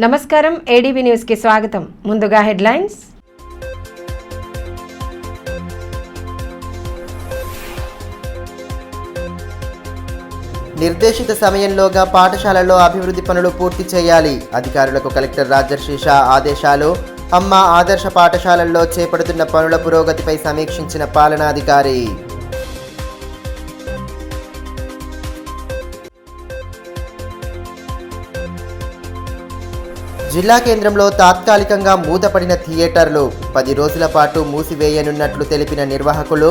నమస్కారం ADB news కి స్వాగతం. ముందుగా హెడ్లైన్స్. నిర్దేశిత సమయంలోగా పాఠశాలల్లో అభివృద్ధి పనులు పూర్తి చేయాలి. అధికారులకు కలెక్టర్ రాజర్షి షా ఆదేశాలు. అమ్మ ఆదర్శ పాఠశాలల్లో చేపడుతున్న పనుల పురోగతిపై సమీక్షించిన పాలనాధికారి. జిల్లా కేంద్రంలో తాత్కాలికంగా మూతపడిన థియేటర్లు 10 రోజుల పాటు మూసివేయనున్నట్లు తెలిపిన నిర్వాహకులు.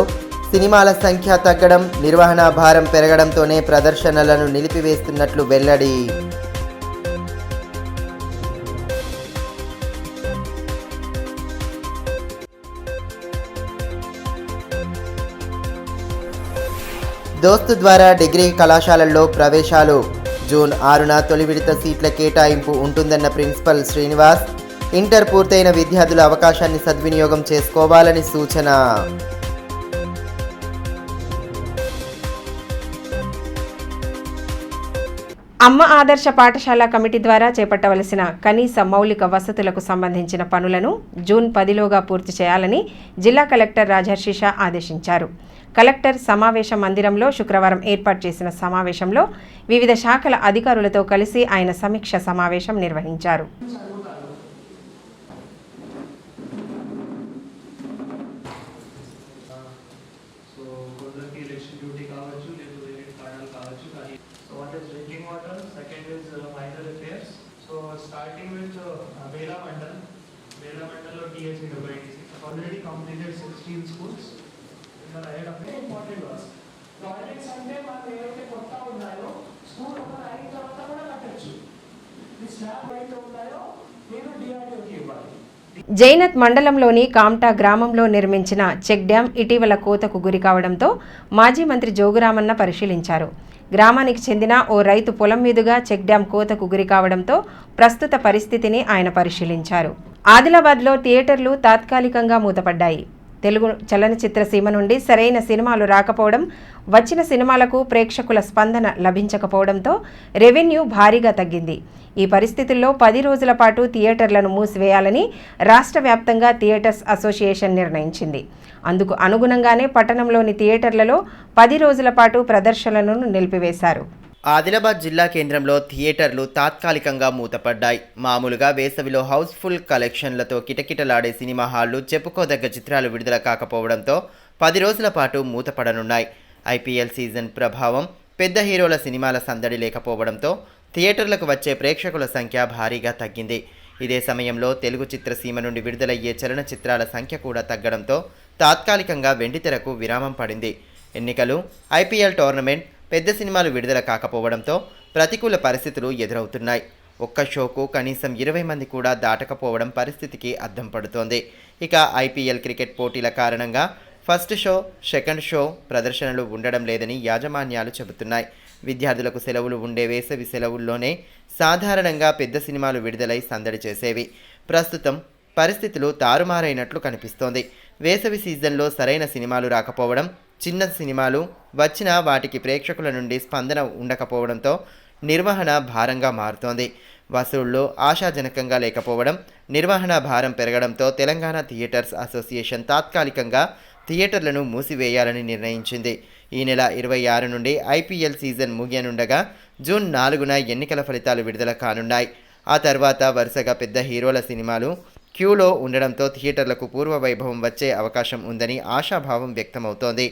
సినిమాల సంఖ్య తగ్గడం, నిర్వహణ భారం పెరగడంతోనే ప్రదర్శనలను నిలిపివేస్తున్నట్లు వెల్లడి. దోస్తు ద్వారా డిగ్రీ కళాశాలల్లో ప్రవేశాలు. జూన్ 6న తొలి విడత సీట్ల కేటాయింపు ఉంటుందన్న ప్రిన్సిపల్ శ్రీనివాస్. ఇంటర్ పూర్తయిన విద్యార్థుల అవకాశాన్ని సద్వినియోగం చేసుకోవాలని సూచన. అమ్మ ఆదర్శ పాఠశాల కమిటీ ద్వారా చేపట్టవలసిన కనీస మౌలిక వసతులకు సంబంధించిన పనులను జూన్ 10లోగా పూర్తి చేయాలని జిల్లా కలెక్టర్ రాజర్షి షా ఆదేశించారు. కలెక్టర్ సమావేశ మందిరంలో శుక్రవారం ఏర్పాటు చేసిన సమావేశంలో వివిధ శాఖల అధికారులతో కలిసి ఆయన సమీక్ష సమావేశం నిర్వహించారు. జైనత్ మండలంలోని కామ్టా గ్రామంలో నిర్మించిన చెక్ డ్యాం ఇటీవల కోతకు గురి కావడంతో మాజీ మంత్రి జోగురామన్న పరిశీలించారు. గ్రామానికి చెందిన ఓ రైతు పొలం మీదుగా చెక్ డ్యాం కోతకు గురి కావడంతో ప్రస్తుత పరిస్థితిని ఆయన పరిశీలించారు. ఆదిలాబాద్లో థియేటర్లు తాత్కాలికంగా మూతపడ్డాయి. తెలుగు చలనచిత్ర సీమ నుండి సరైన సినిమాలు రాకపోవడం, వచ్చిన సినిమాలకు ప్రేక్షకుల స్పందన లభించకపోవడంతో రెవెన్యూ భారీగా తగ్గింది. ఈ పరిస్థితుల్లో 10 రోజుల పాటు థియేటర్లను మూసివేయాలని రాష్ట్ర వ్యాప్తంగా థియేటర్స్ అసోసియేషన్ నిర్ణయించింది. అందుకు అనుగుణంగానే పట్టణంలోని థియేటర్లలో 10 రోజుల పాటు ప్రదర్శనలను నిలిపివేశారు. ఆదిలాబాద్ జిల్లా కేంద్రంలో థియేటర్లు తాత్కాలికంగా మూతపడ్డాయి. మామూలుగా వేసవిలో హౌస్ఫుల్ కలెక్షన్లతో కిటకిటలాడే సినిమా హాళ్లు చెప్పుకోదగ్గ చిత్రాలు విడుదల కాకపోవడంతో 10 రోజుల పాటు మూతపడనున్నాయి. ఐపీఎల్ సీజన్ ప్రభావం, పెద్ద హీరోల సినిమాల సందడి లేకపోవడంతో థియేటర్లకు వచ్చే ప్రేక్షకుల సంఖ్య భారీగా తగ్గింది. ఇదే సమయంలో తెలుగు చిత్రసీమ నుండి విడుదలయ్యే చలనచిత్రాల సంఖ్య కూడా తగ్గడంతో తాత్కాలికంగా వెండితెరకు విరామం పడింది. ఎన్నికలు, ఐపీఎల్ టోర్నమెంట్, పెద్ద సినిమాలు విడుదల కాకపోవడంతో ప్రతికూల పరిస్థితులు ఎదురవుతున్నాయి. ఒక్క షోకు కనీసం 20 మంది కూడా దాటకపోవడం పరిస్థితికి అద్దం పడుతోంది. ఇక ఐపీఎల్ క్రికెట్ పోటీల కారణంగా ఫస్ట్ షో, సెకండ్ షో ప్రదర్శనలు ఉండడం లేదని యాజమాన్యాలు చెబుతున్నాయి. విద్యార్థులకు సెలవులు ఉండే వేసవి సెలవుల్లోనే సాధారణంగా పెద్ద సినిమాలు విడుదలై సందడి చేసేవి. ప్రస్తుతం పరిస్థితులు తారుమారైనట్లు కనిపిస్తోంది. వేసవి సీజన్లో సరైన సినిమాలు రాకపోవడం, చిన్న సినిమాలు వచ్చినా వాటికి ప్రేక్షకుల నుండి స్పందన ఉండకపోవడంతో నిర్వహణ భారంగా మారుతోంది. వసూళ్లు ఆశాజనకంగా లేకపోవడం, నిర్వహణ భారం పెరగడంతో తెలంగాణ థియేటర్స్ అసోసియేషన్ తాత్కాలికంగా థియేటర్లను మూసివేయాలని నిర్ణయించింది. ఈ నెల 26 నుండి ఐపీఎల్ సీజన్ ముగియనుండగా జూన్ 4న ఎన్నికల ఫలితాలు విడుదల కానున్నాయి. ఆ తర్వాత వరుసగా పెద్ద హీరోల సినిమాలు క్యూలో ఉండడంతో థియేటర్లకు పూర్వ వైభవం వచ్చే అవకాశం ఉందని ఆశాభావం వ్యక్తమవుతోంది.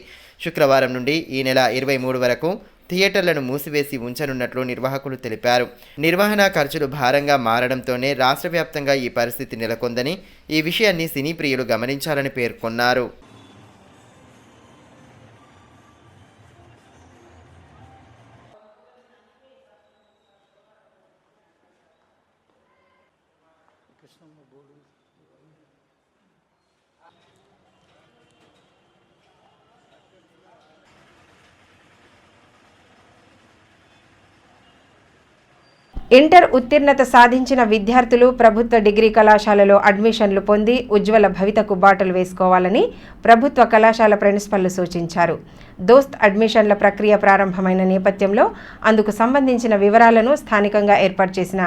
శుక్రవారం నుండి ఈ నెల 23 వరకు థియేటర్లను మూసివేసి ఉంచనున్నట్లు నిర్వాహకులు తెలిపారు. నిర్వహణ ఖర్చులు భారంగా మారడంతోనే రాష్ట్ర వ్యాప్తంగా ఈ పరిస్థితి నెలకొందని, ఈ విషయాన్ని సినీ ప్రియులు గమనించాలని పేర్కొన్నారు. ఇంటర్ ఉత్తీర్ణత సాధించిన విద్యార్థులు ప్రభుత్వ డిగ్రీ కళాశాలలో అడ్మిషన్లు పొంది ఉజ్వల భవితకు బాటలు వేసుకోవాలని ప్రభుత్వ కళాశాల ప్రిన్సిపల్లు సూచించారు. దోస్త్ అడ్మిషన్ల ప్రక్రియ ప్రారంభమైన నేపథ్యంలో అందుకు సంబంధించిన వివరాలను స్థానికంగా ఏర్పాటు చేసిన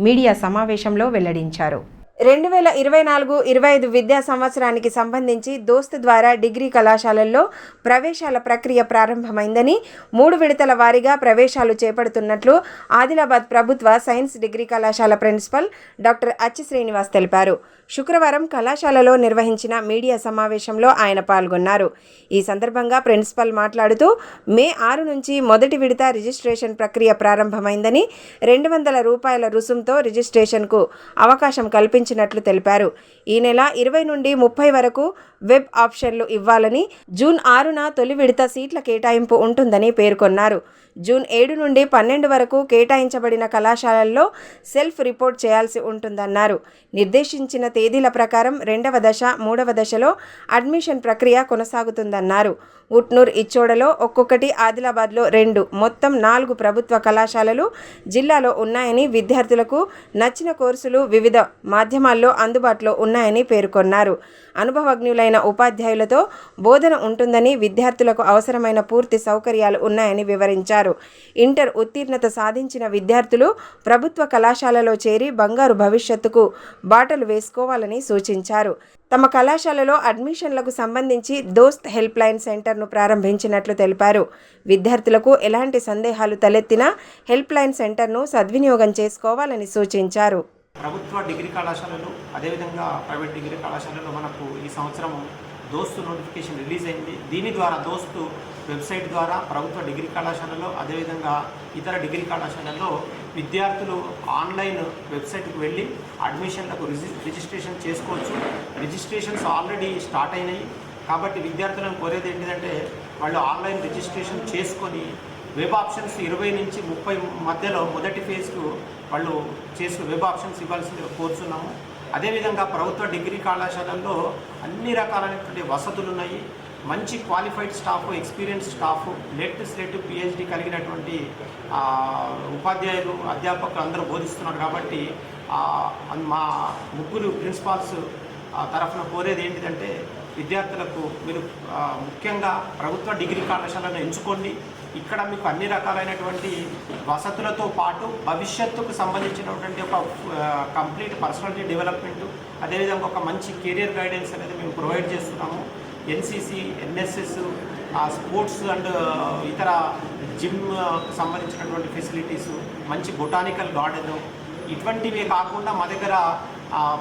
మీడియా సమావేశంలో వెల్లడించారు. 2024-25 విద్యా సంవత్సరానికి సంబంధించి దోస్త్ ద్వారా డిగ్రీ కళాశాలల్లో ప్రవేశాల ప్రక్రియ ప్రారంభమైందని 3 విడతల వారీగా ప్రవేశాలు చేపడుతున్నట్లు ఆదిలాబాద్ ప్రభుత్వ సైన్స్ డిగ్రీ కళాశాల ప్రిన్సిపల్ డాక్టర్ అచ్చి శ్రీనివాస్ తెలిపారు. శుక్రవారం కళాశాలలో నిర్వహించిన మీడియా సమావేశంలో ఆయన పాల్గొన్నారు. ఈ సందర్భంగా ప్రిన్సిపల్ మాట్లాడుతూ మే 6 నుంచి మొదటి విడత రిజిస్ట్రేషన్ ప్రక్రియ ప్రారంభమైందని 200 రూపాయల రుసుంతో రిజిస్ట్రేషన్కు అవకాశం కల్పించినట్లు తెలిపారు. ఈ నెల 20 నుండి 30 వరకు వెబ్ ఆప్షన్లు ఇవ్వాలని, జూన్ 6న తొలి విడత సీట్ల కేటాయింపు ఉంటుందని పేర్కొన్నారు. జూన్ 7 నుండి 12 వరకు కేటాయించబడిన కళాశాలల్లో సెల్ఫ్ రిపోర్ట్ చేయాల్సి ఉంటుందన్నారు. నిర్దేశించిన తేదీల ప్రకారం 2వ దశ, 3వ దశలో అడ్మిషన్ ప్రక్రియ కొనసాగుతుందన్నారు. ఉట్నూర్, ఇచ్చోడలో ఒక్కొక్కటి, ఆదిలాబాద్లో 2 మొత్తం 4 ప్రభుత్వ కళాశాలలు జిల్లాలో ఉన్నాయని, విద్యార్థులకు నచ్చిన కోర్సులు వివిధ మాధ్యమాల్లో అందుబాటులో ఉన్నాయని పేర్కొన్నారు. అనుభవజ్ఞులైన ఉపాధ్యాయులతో బోధన ఉంటుందని, విద్యార్థులకు అవసరమైన పూర్తి సౌకర్యాలు ఉన్నాయని వివరించారు. ఇంటర్ ఉత్తీర్ణత సాధించిన విద్యార్థులు ప్రభుత్వ కళాశాలలో చేరి బంగారు భవిష్యత్తుకు బాటలు వేసుకోవాలని సూచించారు. తమ కళాశాలలో అడ్మిషన్లకు సంబంధించి దోస్త్ హెల్ప్ లైన్ సెంటర్ను ప్రారంభించినట్లు తెలిపారు. విద్యార్థులకు ఎలాంటి సందేహాలు తలెత్తినా హెల్ప్ లైన్ సెంటర్ను సద్వినియోగం చేసుకోవాలని సూచించారు. ప్రభుత్వ డిగ్రీ కళాశాలలు అదేవిధంగా ప్రైవేట్ డిగ్రీ కళాశాలలో మనకు ఈ సంవత్సరం దోస్తు నోటిఫికేషన్ రిలీజ్ అయింది. దీని ద్వారా దోస్తు వెబ్సైట్ ద్వారా ప్రభుత్వ డిగ్రీ కళాశాలలో అదేవిధంగా ఇతర డిగ్రీ కళాశాలల్లో విద్యార్థులు ఆన్లైన్ వెబ్సైట్కి వెళ్ళి అడ్మిషన్లకు రిజిస్ట్రేషన్ చేసుకోవచ్చు. రిజిస్ట్రేషన్స్ ఆల్రెడీ స్టార్ట్ అయినాయి కాబట్టి విద్యార్థులను కోరేది ఏంటిదంటే వాళ్ళు ఆన్లైన్ రిజిస్ట్రేషన్ చేసుకొని వెబ్ ఆప్షన్స్ 20 నుంచి 30 మధ్యలో మొదటి ఫేజ్కు వాళ్ళు చేసిన వెబ్ ఆప్షన్స్ ఇవ్వాల్సిందిగా కోరుతున్నాము. అదేవిధంగా ప్రభుత్వ డిగ్రీ కళాశాలల్లో అన్ని రకాలైనటువంటి వసతులు ఉన్నాయి. మంచి qualified staff, experience staff, slate PhD కలిగినటువంటి ఉపాధ్యాయులు, అధ్యాపకులు అందరూ బోధిస్తున్నారు. కాబట్టి మా ముగ్గురు ప్రిన్సిపాల్స్ తరఫున కోరేది ఏంటిదంటే విద్యార్థులకు మీరు ముఖ్యంగా ప్రభుత్వ డిగ్రీ కళాశాలను ఎంచుకోండి. ఇక్కడ మీకు అన్ని రకాలైనటువంటి వసతులతో పాటు భవిష్యత్తుకు సంబంధించినటువంటి ఒక కంప్లీట్ పర్సనాలిటీ డెవలప్మెంట్, అదేవిధంగా ఒక మంచి కెరియర్ గైడెన్స్ అనేది మేము ప్రొవైడ్ చేస్తున్నాము. NCC, NSS, స్పోర్ట్స్ అండ్ ఇతర జిమ్ సంబంధించినటువంటి ఫెసిలిటీస్, మంచి బొటానికల్ గార్డెన్, ఇటువంటివే కాకుండా మా దగ్గర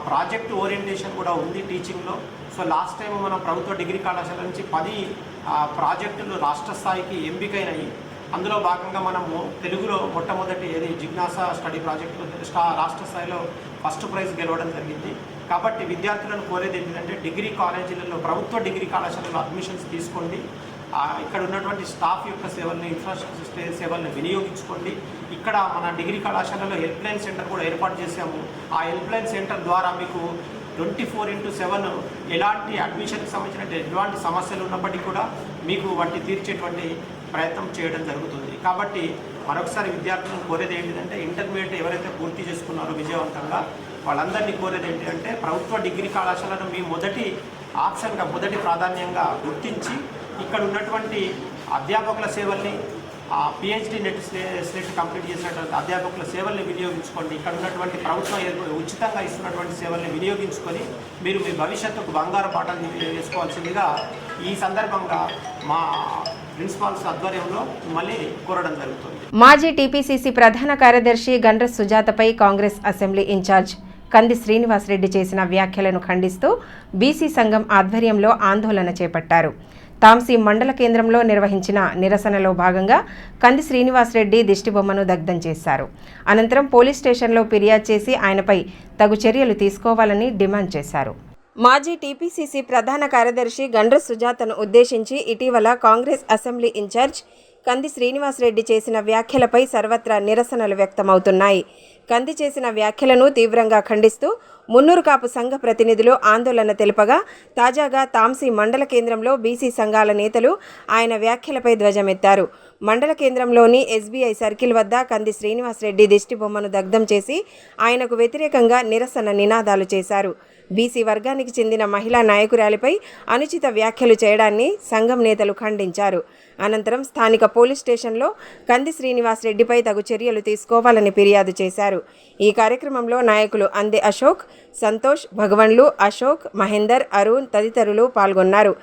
ప్రాజెక్ట్ ఓరియంటేషన్ కూడా ఉంది టీచింగ్లో. సో లాస్ట్ టైం మనం ప్రభుత్వ డిగ్రీ కళాశాల నుంచి 10 ప్రాజెక్టులు రాష్ట్ర స్థాయికి ఎంపికైనాయి. అందులో భాగంగా మనము తెలుగులో మొట్టమొదటి జిజ్ఞాస స్టడీ ప్రాజెక్టు రాష్ట్ర స్థాయిలో ఫస్ట్ ప్రైజ్ గెలవడం జరిగింది. కాబట్టి విద్యార్థులను కోరేది ఏంటంటే డిగ్రీ కాలేజీలలో, ప్రభుత్వ డిగ్రీ కళాశాలలో అడ్మిషన్స్ తీసుకోండి. ఇక్కడ ఉన్నటువంటి స్టాఫ్ యొక్క సేవలను, ఇన్ఫ్రాస్ట్రక్చర్ సేవలను వినియోగించుకోండి. ఇక్కడ మన డిగ్రీ కళాశాలలో హెల్ప్ లైన్ సెంటర్ కూడా ఏర్పాటు చేశాము. ఆ హెల్ప్ లైన్ సెంటర్ ద్వారా మీకు 24/7 ఎలాంటి అడ్మిషన్కి సంబంధించిన ఎలాంటి సమస్యలు ఉన్నప్పటికీ కూడా మీకు వాటిని తీర్చేటువంటి ప్రయత్నం చేయడం జరుగుతుంది. కాబట్టి మరొకసారి విద్యార్థులను కోరేది ఏంటిదంటే ఇంటర్మీడియట్ ఎవరైతే పూర్తి చేసుకున్నారో విజయవంతంగా వాళ్ళందరినీ కోరేది ఏంటంటే ప్రభుత్వ డిగ్రీ కళాశాలను మీ మొదటి ఆప్షన్గా, మొదటి ప్రాధాన్యంగా గుర్తించి ఇక్కడ ఉన్నటువంటి అధ్యాపకుల సేవల్ని, PhD స్లేట్ కంప్లీట్ చేసినటువంటి అధ్యాపకుల సేవల్ని వినియోగించుకోండి. ఇక్కడ ఉన్నటువంటి ప్రభుత్వం ఉచితంగా ఇస్తున్నటువంటి సేవల్ని వినియోగించుకొని మీరు మీ భవిష్యత్తుకు బంగారు బాటలు వేసుకోవాల్సిందిగా ఈ సందర్భంగా మా ప్రిన్సిపాల్స్ ఆధ్వర్యంలో మళ్ళీ కోరడం జరుగుతుంది. మాజీ TPCC ప్రధాన కార్యదర్శి గండ్ర సుజాతపై కాంగ్రెస్ అసెంబ్లీ ఇన్ఛార్జ్ కంది శ్రీనివాస్ రెడ్డి చేసిన వ్యాఖ్యలను ఖండిస్తూ బీసీ సంఘం ఆధ్వర్యంలో ఆందోళన చేపట్టారు. తాంసీ మండల కేంద్రంలో నిర్వహించిన నిరసనలో భాగంగా కంది శ్రీనివాస్ రెడ్డి దిష్టిబొమ్మను దగ్ధం చేశారు. అనంతరం పోలీస్ స్టేషన్లో ఫిర్యాదు చేసి ఆయనపై తగు చర్యలు తీసుకోవాలని డిమాండ్ చేశారు. మాజీ TPCC ప్రధాన కార్యదర్శి గండ్ర సుజాతను ఉద్దేశించి ఇటీవల కాంగ్రెస్ అసెంబ్లీ ఇన్ఛార్జ్ కంది శ్రీనివాస్ రెడ్డి చేసిన వ్యాఖ్యలపై సర్వత్రా నిరసనలు వ్యక్తమవుతున్నాయి. కంది చేసిన వ్యాఖ్యలను తీవ్రంగా ఖండిస్తూ మున్నూరు కాపు సంఘ ప్రతినిధులు ఆందోళన తెలుపగా తాజాగా తాంసీ మండల కేంద్రంలో బీసీ సంఘాల నేతలు ఆయన వ్యాఖ్యలపై ధ్వజమెత్తారు. మండల కేంద్రంలోని ఎస్బీఐ సర్కిల్ వద్ద కంది శ్రీనివాసరెడ్డి దిష్టిబొమ్మను దగ్ధం చేసి ఆయనకు వ్యతిరేకంగా నిరసన నినాదాలు చేశారు. బీసీ వర్గానికి చెందిన మహిళా నాయకురాలిపై అనుచిత వ్యాఖ్యలు చేయడాన్ని సంఘం నేతలు ఖండించారు. అనంతరం స్థానిక పోలీస్ స్టేషన్లో కంది శ్రీనివాసరెడ్డిపై తగు చర్యలు తీసుకోవాలని ఫిర్యాదు చేశారు. ఈ కార్యక్రమంలో నాయకులు అందే అశోక్, సంతోష్, భగవన్లు, అశోక్, మహేందర్, అరుణ్ తదితరులు పాల్గొన్నారు.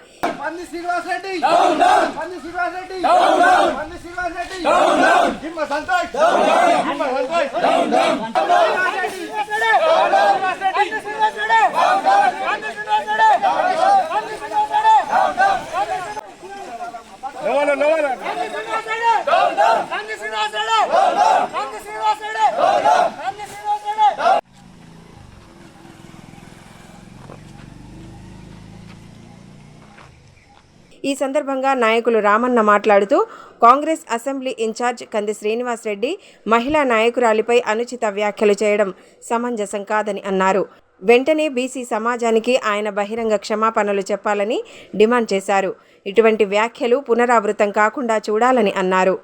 ఈ సందర్భంగా నాయకులు రామన్న మాట్లాడుతూ కాంగ్రెస్ అసెంబ్లీ ఇన్ఛార్జ్ కంది శ్రీనివాసరెడ్డి మహిళా నాయకురాలిపై అనుచిత వ్యాఖ్యలు చేయడం సమంజసం కాదని అన్నారు. వెంటనే బీసీ సమాజానికి ఆయన బహిరంగ క్షమాపణలు చెప్పాలని డిమాండ్ చేశారు. ఇటువంటి వ్యాఖ్యలు పునరావృతం కాకుండా చూడాలని అన్నారు.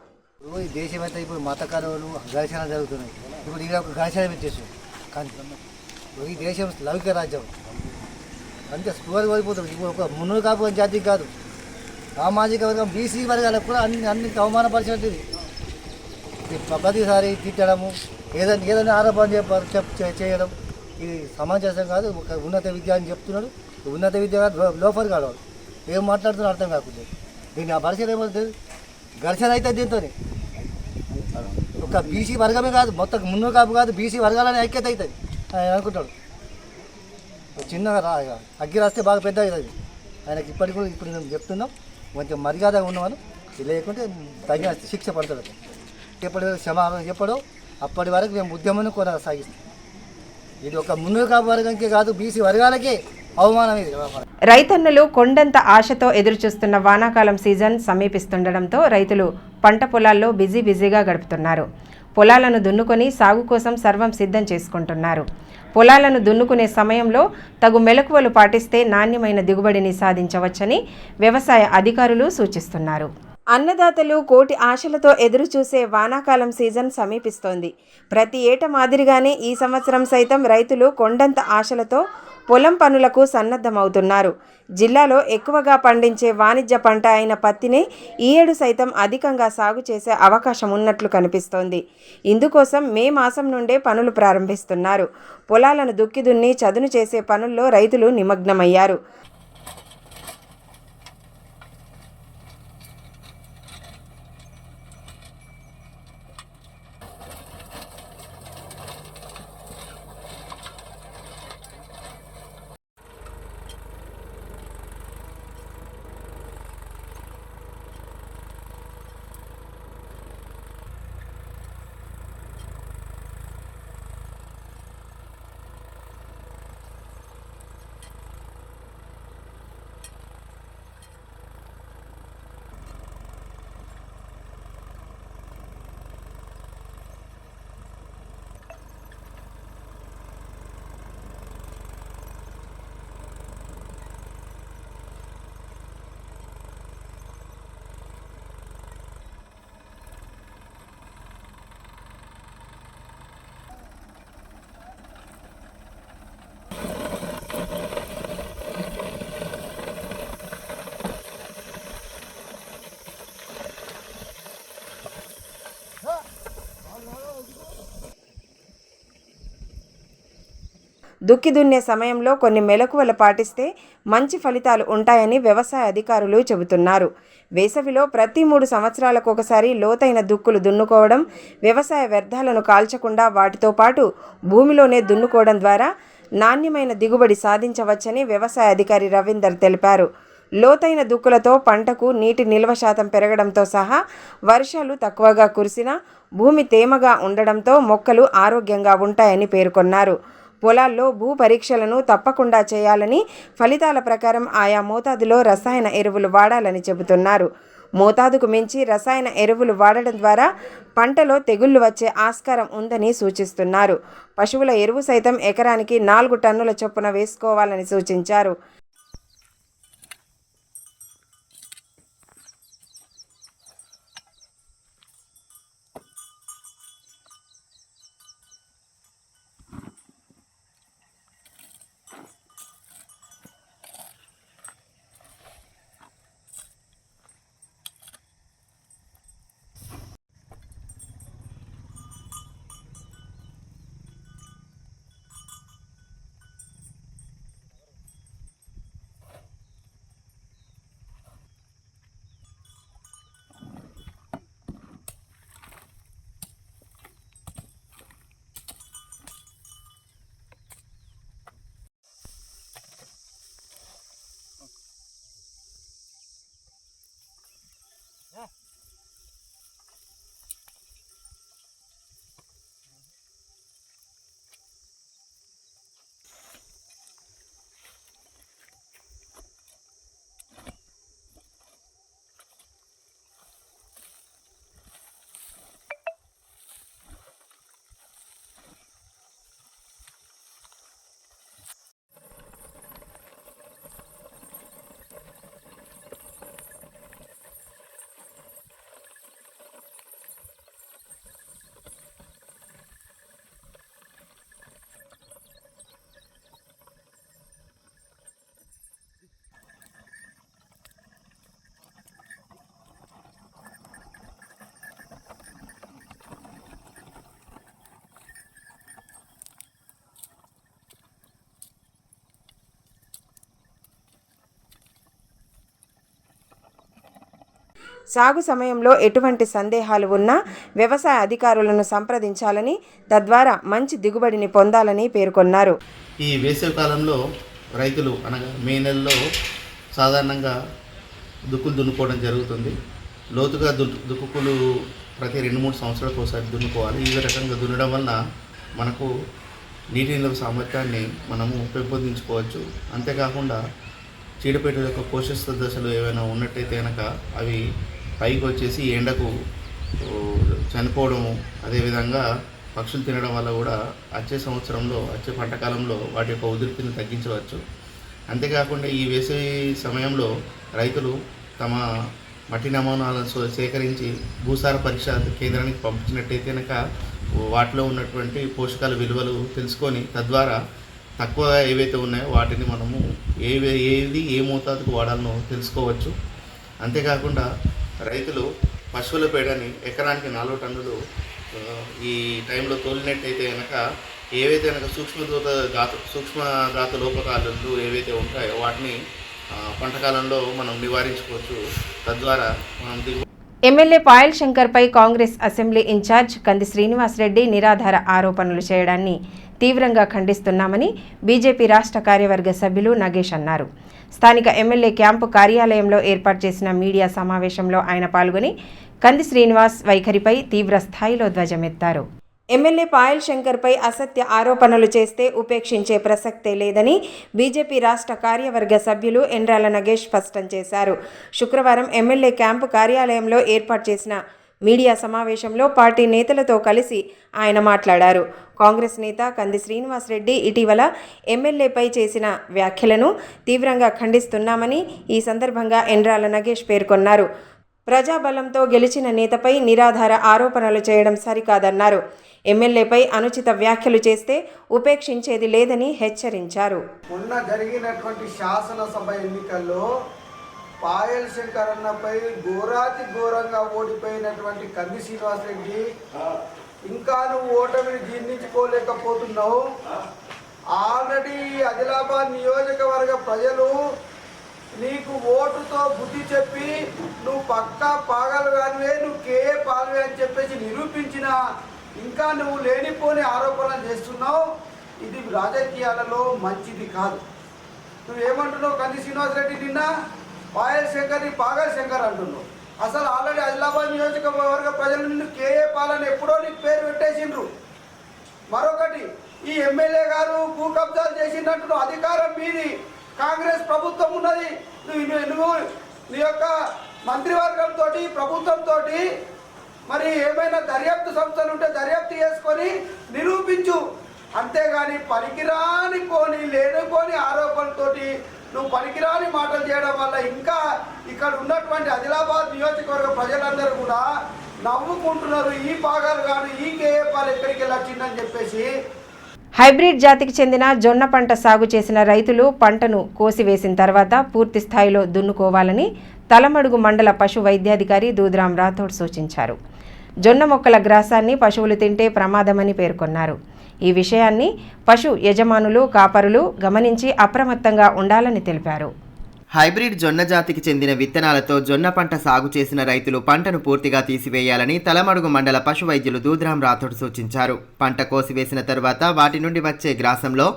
దేశమంతా ఇప్పుడు మత కలవలు ఘర్షణలు జరుగుతున్నాయి. ఇప్పుడు ఇలా ఒక ఘర్షణ పెట్టేసాం. కానీ ఈ దేశం లౌకిక రాజ్యం అంతే స్పూర్ అయిపోతుంది. ఇప్పుడు ఒక మున్నూరు కాపు జాతి కాదు, సామాజిక వర్గం బీసీ వర్గాలకు కూడా అన్ని అవమానపరిచినట్టు ప్రతిసారి తిట్టడము, ఏదైనా ఆరోపణ చేయడం ఇది సమంజసం కాదు. ఒక ఉన్నత విద్య అని చెప్తున్నాడు, ఉన్నత విద్య లోఫర్ కాదు, ఏం మాట్లాడుతున్నా అర్థం కాకుండా దీన్ని ఆ పరిచయం ఏమవుతుంది, ఘర్షణ అయితే దీంతో ఒక బీసీ వర్గమే కాదు, మొత్తం మున్నూరు కాపు కాదు బీసీ వర్గాలనే ఐక్యత అవుతుంది ఆయన అనుకుంటాడు. చిన్నగా అగ్గి రాస్తే బాగా పెద్ద అవుతుంది ఆయనకి. ఇప్పటికి కూడా ఇప్పుడు మేము చెప్తున్నాం, కొంచెం మర్యాదగా ఉన్నవాను లేకుంటే తగిన శిక్ష పడతాడు. ఎప్పుడు క్షమాపణ చెప్పడం అప్పటి వరకు మేము ఉద్యమాన్ని కొనసాగిస్తాం. ఇది ఒక మున్నూరు కాపు వర్గానికే కాదు బీసీ వర్గాలకే అవమానం. ఇది రైతన్నలు కొండంత ఆశతో ఎదురుచూస్తున్న వానాకాలం సీజన్ సమీపిస్తుండడంతో రైతులు పంట పొలాల్లో బిజీగా గడుపుతున్నారు. పొలాలను దున్నుకొని సాగు కోసం సర్వం సిద్ధం చేసుకుంటున్నారు. పొలాలను దున్నుకునే సమయంలో తగు మెలకువలు పాటిస్తే నాణ్యమైన దిగుబడిని సాధించవచ్చని వ్యవసాయ అధికారులు సూచిస్తున్నారు. అన్నదాతలు కోటి ఆశలతో ఎదురుచూసే వానాకాలం సీజన్ సమీపిస్తోంది. ప్రతి ఏట మాదిరిగానే ఈ సంవత్సరం సైతం రైతులు కొండంత ఆశలతో పొలం పనులకు సన్నద్ధమవుతున్నారు. జిల్లాలో ఎక్కువగా పండించే వాణిజ్య పంట అయిన పత్తిని ఈ ఏడు సైతం అధికంగా సాగు చేసే అవకాశం ఉన్నట్లు కనిపిస్తోంది. ఇందుకోసం మే మాసం నుండే పనులు ప్రారంభిస్తున్నారు. పొలాలను దుక్కి చదును చేసే పనుల్లో రైతులు నిమగ్నమయ్యారు. దుక్కి దున్నే సమయంలో కొన్ని మెలకువలు పాటిస్తే మంచి ఫలితాలు ఉంటాయని వ్యవసాయ అధికారులు చెబుతున్నారు. వేసవిలో ప్రతి 3 సంవత్సరాలకు ఒకసారి లోతైన దుక్కులు దున్నుకోవడం, వ్యవసాయ వ్యర్థాలను కాల్చకుండా వాటితో పాటు భూమిలోనే దున్నుకోవడం ద్వారా నాణ్యమైన దిగుబడి సాధించవచ్చని వ్యవసాయ అధికారి రవీందర్ తెలిపారు. లోతైన దుక్కులతో పంటకు నీటి నిల్వ శాతం పెరగడంతో సహా వర్షాలు తక్కువగా కురిసినా భూమి తేమగా ఉండడంతో మొక్కలు ఆరోగ్యంగా ఉంటాయని పేర్కొన్నారు. పొలాల్లో భూ పరీక్షలను తప్పకుండా చేయాలని, ఫలితాల ప్రకారం ఆయా మోతాదులో రసాయన ఎరువులు వాడాలని చెబుతున్నారు. మోతాదుకు మించి రసాయన ఎరువులు వాడడం ద్వారా పంటలో తెగుళ్లు వచ్చే ఆస్కారం ఉందని సూచిస్తున్నారు. పశువుల ఎరువు సైతం ఎకరానికి 4 టన్నుల చొప్పున వేసుకోవాలని సూచించారు. సాగు సమయంలో ఎటువంటి సందేహాలు ఉన్నా వ్యవసాయ అధికారులను సంప్రదించాలని, తద్వారా మంచి దిగుబడిని పొందాలని పేర్కొన్నారు. ఈ వేసవి కాలంలో రైతులు అనగా మే నెలలో సాధారణంగా దుక్కులు దున్నుకోవడం జరుగుతుంది. లోతుగా దుక్కులు ప్రతి 2-3 సంవత్సరాలకు ఒకసారి దున్నుకోవాలి. ఈ రకంగా దున్నడం వలన మనకు నీటి నిల్వ సామర్థ్యాన్ని మనము పెంపొందించుకోవచ్చు. అంతేకాకుండా చీడపీడల యొక్క పోషక దశలు ఏవైనా ఉన్నట్టయితే కనుక అవి పైకి వచ్చేసి ఎండకు చనిపోవడము, అదేవిధంగా పక్షులు తినడం వల్ల కూడా వచ్చే సంవత్సరంలో వచ్చే పంట కాలంలో వాటి యొక్క ఉధృతిని తగ్గించవచ్చు. అంతేకాకుండా ఈ వేసవి సమయంలో రైతులు తమ మట్టి నమూనాలను సేకరించి భూసార పరీక్ష కేంద్రానికి పంపించినట్టయితే కనుక వాటిలో ఉన్నటువంటి పోషకాల విలువలు తెలుసుకొని తద్వారా తక్కువ ఏవైతే ఉన్నాయో వాటిని మనము ఏది ఏ మోతాదుకు వాడాలనో తెలుసుకోవచ్చు. అంతేకాకుండా రైతులు పశువుల పేడని ఎకరానికి 4 టన్నులు ఈ టైంలో తోలినట్టయితే కనుక ఏవైతే కనుక సూక్ష్మఘాత లోపకాలు ఏవైతే ఉంటాయో వాటిని పంటకాలంలో మనం నివారించుకోవచ్చు. తద్వారా మనం ఎమ్మెల్యే పాయల్ శంకర్పై కాంగ్రెస్ అసెంబ్లీ ఇన్ఛార్జ్ కంది శ్రీనివాసరెడ్డి నిరాధార ఆరోపణలు చేయడాన్ని తీవ్రంగా ఖండిస్తున్నామని బీజేపీ రాష్ట్ర కార్యవర్గ సభ్యులు నగేష్ అన్నారు. స్థానిక ఎమ్మెల్యే క్యాంపు కార్యాలయంలో ఏర్పాటు చేసిన మీడియా సమావేశంలో ఆయన పాల్గొని కంది శ్రీనివాస్ వైఖరిపై తీవ్ర స్థాయిలో ధ్వజమెత్తారు. ఎమ్మెల్యే పాయల్ శంకర్పై అసత్య ఆరోపణలు చేస్తే ఉపేక్షించే ప్రసక్తే లేదని బీజేపీ రాష్ట్ర కార్యవర్గ సభ్యులు ఎండ్రాల నగేష్ స్పష్టం చేశారు. శుక్రవారం ఎమ్మెల్యే క్యాంపు కార్యాలయంలో ఏర్పాటు చేసిన మీడియా సమావేశంలో పార్టీ నేతలతో కలిసి ఆయన మాట్లాడారు. కాంగ్రెస్ నేత కంది శ్రీనివాసరెడ్డి ఇటీవల ఎమ్మెల్యేపై చేసిన వ్యాఖ్యలను తీవ్రంగా ఖండిస్తున్నామని ఈ సందర్భంగా ఎండ్రాల నగేష్ పేర్కొన్నారు. ప్రజాబలంతో గెలిచిన నేతపై నిరాధార ఆరోపణలు చేయడం సరికాదన్నారు. ఎమ్మెల్యేపై అనుచిత వ్యాఖ్యలు చేస్తే ఉపేక్షించేది లేదని హెచ్చరించారు. మొన్న జరిగినటువంటి శాసనసభ ఎన్నికల్లో పాయల్ శంకర్ అన్నపై ఘోరాతి ఘోరంగా ఓడిపోయినటువంటి కంది శ్రీనివాసరెడ్డి ఇంకా నువ్వు ఓటమిని జీర్ణించుకోలేకపోతున్నావు. ఆల్రెడీ ఆదిలాబాద్ నియోజకవర్గ ప్రజలు నీకు ఓటుతో బుద్ధి చెప్పి నువ్వు పక్కా పాగలు కానివే, నువ్వు కేఏ పాల్వే అని చెప్పేసి నిరూపించిన ఇంకా నువ్వు లేనిపోని ఆరోపణలు చేస్తున్నావు. ఇది రాజకీయాలలో మంచిది కాదు. నువ్వేమంటున్నావు? కంది శ్రీనివాసరెడ్డి నిన్న పాయల్ శంకర్ని పాగల్ శంకర్ అంటున్నావు. అసలు ఆల్రెడీ ఆదిలాబాద్ నియోజకవర్గ ప్రజలు నిన్ను కేఏ పాలని ఎప్పుడో నీకు పేరు పెట్టేసిండ్రు. మరొకటి, ఈ ఎమ్మెల్యే గారు భూ కబ్జాలు చేసినట్టు అధికారం మీది, కాంగ్రెస్ ప్రభుత్వం ఉన్నది. నువ్వు నీ యొక్క మంత్రివర్గంతో ప్రభుత్వంతో మరి ఏమైనా దర్యాప్తు సంస్థలు ఉంటే దర్యాప్తు చేసుకొని నిరూపించు. అంతేగాని పనికిరాని లేనుకోని ఆరోపణలతోటి నువ్వు పనికిరాని మాటలు చేయడం వల్ల ఇంకా ఇక్కడ ఉన్నటువంటి ఆదిలాబాద్ నియోజకవర్గ ప్రజలందరూ కూడా నవ్వుకుంటున్నారు. ఈ పాగాలు కాదు ఈ కేఏపాలు ఎక్కడికి వెళ్ళొచ్చిందని చెప్పేసి. హైబ్రిడ్ జాతికి చెందిన జొన్న పంట సాగు చేసిన రైతులు పంటను కోసివేసిన తర్వాత పూర్తి స్థాయిలో దున్నుకోవాలని తలమడుగు మండల పశు వైద్యాధికారి దూద్రాం రాథోడ్ సూచించారు. జొన్న మొక్కల గ్రాసాన్ని పశువులు తింటే ప్రమాదమని పేర్కొన్నారు. ఈ విషయాన్ని పశు యజమానులు కాపరులు గమనించి అప్రమత్తంగా ఉండాలని తెలిపారు. హైబ్రిడ్ జొన్న జాతికి చెందిన విత్తనాలతో జొన్న పంట సాగు చేసిన రైతులు పంటను పూర్తిగా తీసివేయాలని తలమడుగు మండల పశు వైద్యులు దూద్రాం రాథోడ్ సూచించారు. పంట కోసివేసిన తరువాత వాటి నుండి వచ్చే గ్రాసంలో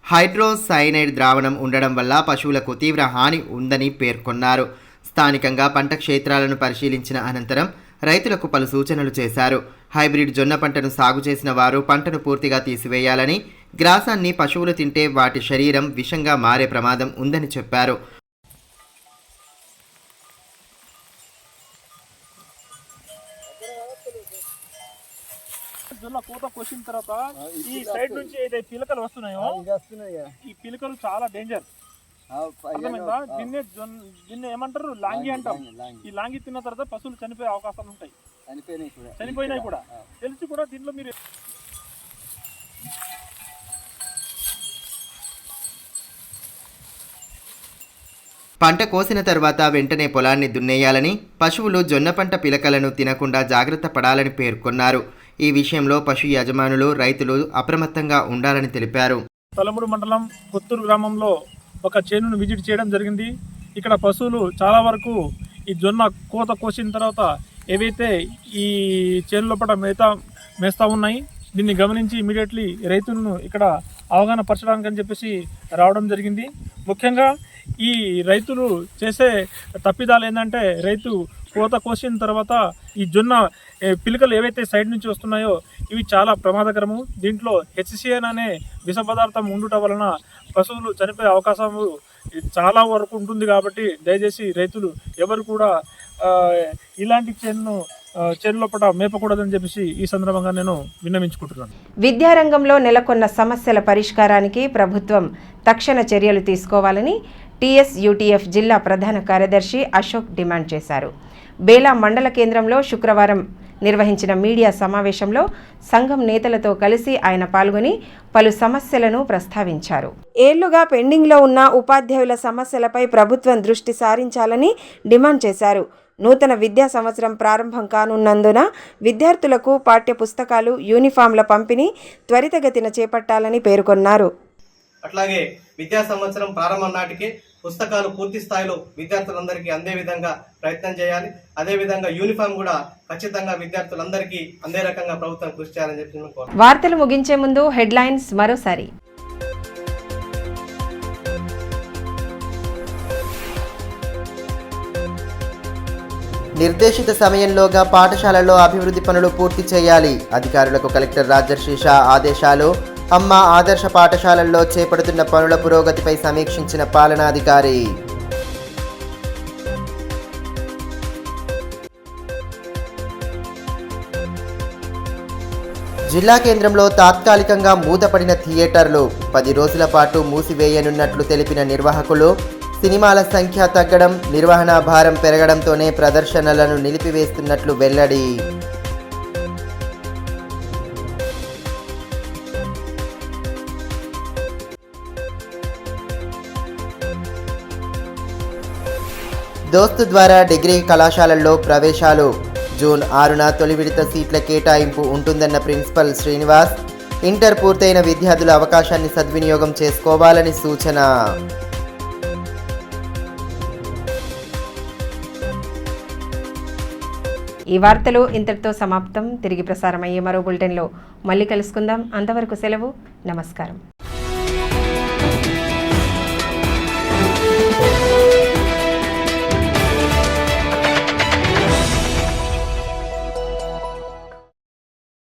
హైడ్రోసైనైడ్ ద్రావణం ఉండడం వల్ల పశువులకు తీవ్ర హాని ఉందని పేర్కొన్నారు. స్థానికంగా పంట క్షేత్రాలను పరిశీలించిన అనంతరం రైతులకు పలు సూచనలు చేశారు. హైబ్రిడ్ జొన్న పంటను సాగు చేసిన వారు పంటను పూర్తిగా తీసివేయాలని, గ్రాసాన్ని పశువులు తింటే వాటి శరీరం విషంగా మారే ప్రమాదం ఉందని చెప్పారు. జొన్న కోత కోసిన తర్వాత ఈ సైడ్ నుంచి ఏదైతే పిలకలు వస్తున్నాయో ఈ పిలకలు చాలా డేంజర్. అర్థమైందా? దీన్ని ఏమంటారు, లాంగి అంటాం. ఈ లాంగి తిన్న తర్వాత పశువులు చనిపోయే అవకాశాలు ఉంటాయి. చనిపోయినాయి కూడా తెలిసి కూడా దీంట్లో మీరు పంట కోసిన తర్వాత వెంటనే పొలాన్ని దున్నేయాలని, పశువులు జొన్న పంట పిలకలను తినకుండా జాగ్రత్త పడాలని పేర్కొన్నారు. ఈ విషయంలో పశు యజమానులు రైతులు అప్రమత్తంగా ఉండాలని తెలిపారు. తలమూడు మండలం కొత్తూరు గ్రామంలో ఒక చేనును విజిట్ చేయడం జరిగింది. ఇక్కడ పశువులు చాలా వరకు ఈ జొన్న కోత కోసిన తర్వాత ఏవైతే ఈ చేను లోపల మేస్తా ఉన్నాయి, దీన్ని గమనించి ఇమీడియట్లీ రైతులను ఇక్కడ అవగాహన పరచడానికి అని చెప్పేసి రావడం జరిగింది. ముఖ్యంగా ఈ రైతులు చేసే తప్పిదాలు ఏంటంటే, రైతు కోత కోసిన తర్వాత ఈ జొన్న పిలకలు ఏవైతే సైడ్ నుంచి వస్తున్నాయో ఇవి చాలా ప్రమాదకరము. దీంట్లో HCN అనే విష పదార్థం ఉండటం వలన పశువులు చనిపోయే అవకాశం చాలా వరకు ఉంటుంది. కాబట్టి దయచేసి రైతులు ఎవరు కూడా ఇలాంటి చేను లోపల మేపకూడదని చెప్పేసి ఈ సందర్భంగా నేను విన్నవించుకుంటున్నాను. విద్యారంగంలో నెలకొన్న సమస్యల పరిష్కారానికి ప్రభుత్వం తక్షణ చర్యలు తీసుకోవాలని TSUTF జిల్లా ప్రధాన కార్యదర్శి అశోక్ డిమాండ్ చేశారు. బేలా మండల కేంద్రంలో శుక్రవారం నిర్వహించిన మీడియా సమావేశంలో సంఘం నేతలతో కలిసి ఆయన పాల్గొని పలు సమస్యలను ప్రస్తావించారు. ఏళ్లుగా పెండింగ్లో ఉన్న ఉపాధ్యాయుల సమస్యలపై ప్రభుత్వం దృష్టి సారించాలని డిమాండ్ చేశారు. నూతన విద్యా సంవత్సరం ప్రారంభం కానున్నందున విద్యార్థులకు పాఠ్య పుస్తకాలు, యూనిఫామ్ల పంపిణీ త్వరితగతిన చేపట్టాలని పేర్కొన్నారు. అట్లాగే విద్యా సంవత్సరం ప్రారంభం నాటికి పుస్తకాలు పూర్తి స్థాయిలో విద్యార్థులందరికీ అందే విధంగా ప్రయత్నం చేయాలి. అదేవిధంగా యూనిఫామ్ కూడా ఖచ్చితంగా విద్యార్థులందరికీ అందే రకంగా ప్రభుత్వం కృషి చేయాలని చెప్పి వార్తలు ముగించే ముందు హెడ్లైన్స్ మరోసారి. నిర్దేశిత సమయంలోగా పాఠశాలల్లో అభివృద్ధి పనులు పూర్తి చేయాలి. అధికారులకు కలెక్టర్ రాజర్షి షా ఆదేశాలు. అమ్మ ఆదర్శ పాఠశాలల్లో చేపడుతున్న పనుల పురోగతిపై సమీక్షించిన పాలనాధికారి. జిల్లా కేంద్రంలో తాత్కాలికంగా మూతపడిన థియేటర్లు 10 రోజుల పాటు మూసివేయనున్నట్లు తెలిపిన నిర్వాహకులు. సినిమాల సంఖ్య తగ్గడం, నిర్వహణ భారం పెరగడంతోనే ప్రదర్శనలను నిలిపివేస్తున్నట్లు వెల్లడి. దోస్తు ద్వారా డిగ్రీ కళాశాలల్లో ప్రవేశాలు. జూన్ 6న తొలి విడత సీట్ల కేటాయింపు ఉంటుందన్న ప్రిన్సిపల్ శ్రీనివాస్. ఇంటర్ పూర్తయిన విద్యార్థుల అవకాశాన్ని సద్వినియోగం చేసుకోవాలని సూచన. ఈ వార్తలు ఇంతటితో సమాప్తం. తిరిగి ప్రసారమయ్యే మరో బులెటిన్లో మళ్ళీ కలుసుకుందాం. అంతవరకు సెలవు. నమస్కారం.